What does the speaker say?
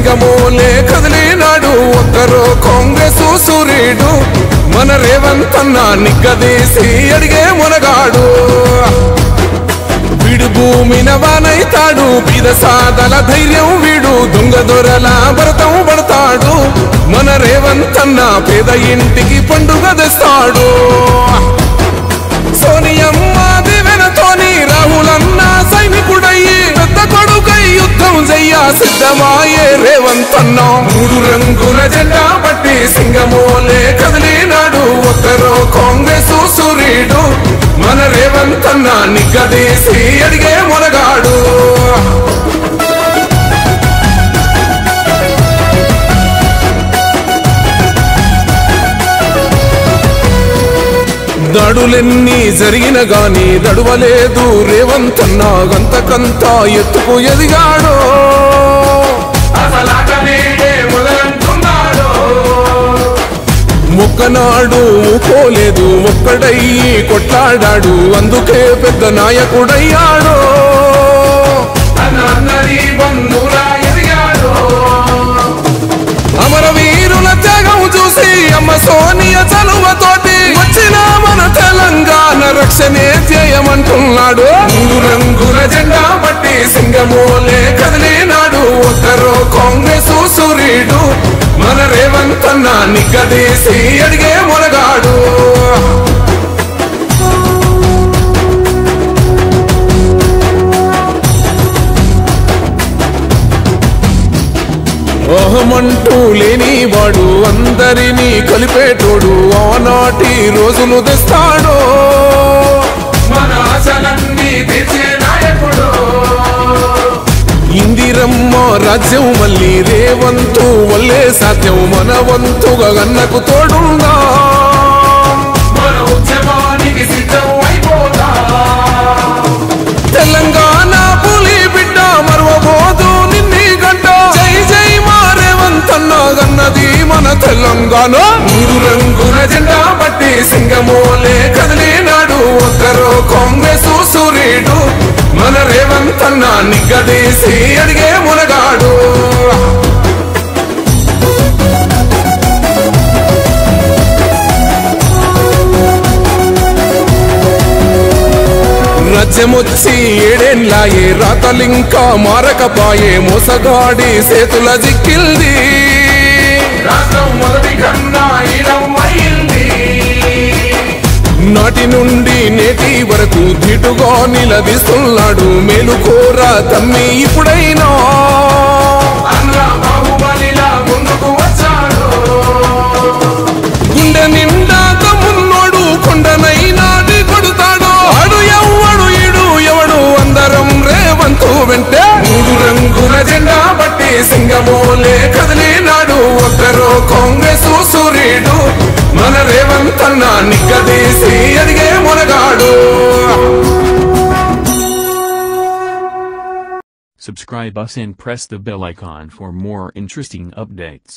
సింగమోలే కదిలినాడు ఒక్కరో కాంగ్రెస్ సూర్యుడు మన రేవంత్ అన్న నిగ్గదీసి అడిగే మునగాడు వీడు భూమిన వానైతాడు బీద సాదల ధైర్యం వీడు దొంగ దొరల భరతం పడతాడు మన రేవంత్ అన్న పేద ఇంటికి పండుగ తెస్తాడు సోనియమ్మ దివెనతోని రాహులన్న సైనికుడయ్యి పెద్ద కొడుకై యుద్ధం చెయ్య సిద్ధమాయే రేవంత్ అన్న మూడు రంగుల జెండా పట్టి సింగమోలే కదిలినాడు ఒక్కరో కాంగ్రెస్ సూర్యుడు మన రేవంత్ అన్న నిగ్గదీసి అడిగే మునగాడు దాడులెన్ని జరిగిన గాని దడువలేదు రేవంత్ అన్న గంతకంతా ఎత్తుకు ఎదిగాడు మొక్కనాడు ఊకోలేదు ఒక్కడయ్యి కొట్లాడాడు అందుకే పెద్ద నాయకుడయ్యాడు అమరవీరుల త్యాగం చూసి అమ్మ సోనియ చలువతోటి వచ్చిన మన తెలంగాణ రక్షణే చేయమంటున్నాడు మూడు రంగుల జెండా పట్టి సింగమోలే కదిలినాడు ఒక్కరో కాంగ్రెస్ సూర్యుడు మన రేవంత్ అన్న నిగ్గదీసి అడిగే మునగాడు ఓహమంటూ లేనివాడు అందరినీ కలిపేటోడు ఆనాటి రోజులు తెస్తాడు మన ఆశలన్నీ తీర్చే నాయకుడు ఇందిరమ్మ రాజ్యం మళ్ళీ రేవంతు వల్లే సాధ్యం మన వంతుగా గన్నకు తోడుందా మన ఉద్యమానికి సిద్ధం అయిపోతా తెలంగాణ పులి బిడ్డ మరువబోదు నిన్ని గంట జై జై మా రేవంత్ అన్న గన్నది మన తెలంగాణ మూడు రంగుల జెండా పట్టి సింగమోలే కదిలినాడు ఒక్కరో కాంగ్రెస్ సూర్యుడు మన రేవంత్ అన్న నిగ్గదీసి అడిగే మునగాడు రాజ్యమొచ్చి ఏడేళ్ళాయే రాతలింకా మారకపాయే మోసగాడి చేతుల జిక్కిల్ది రాష్ట్రం మొదటి కన్నా నాటి నుండి నేటి వరకు ధీటుగా నిలదీస్తున్నాడు మేలుకోరా తమ్మి ఇప్పుడైనా ముందుకు వచ్చాడు గుండె నిండా తమ్మున్నోడు కొండనైనా కొడుతాడు అడు ఎవ్వడు ఈడు ఎవడు అందరం రేవంతు వెంటే మూడు రంగుల జెండా పట్టి సింగమోలే కదిలినాడు ఒక్కరో కాంగ్రెస్ సూర్యుడు మన రేవంత్ అన్న నిగ్గదీసి అడిగే మునగాడు Subscribe us and press the bell icon for more interesting updates.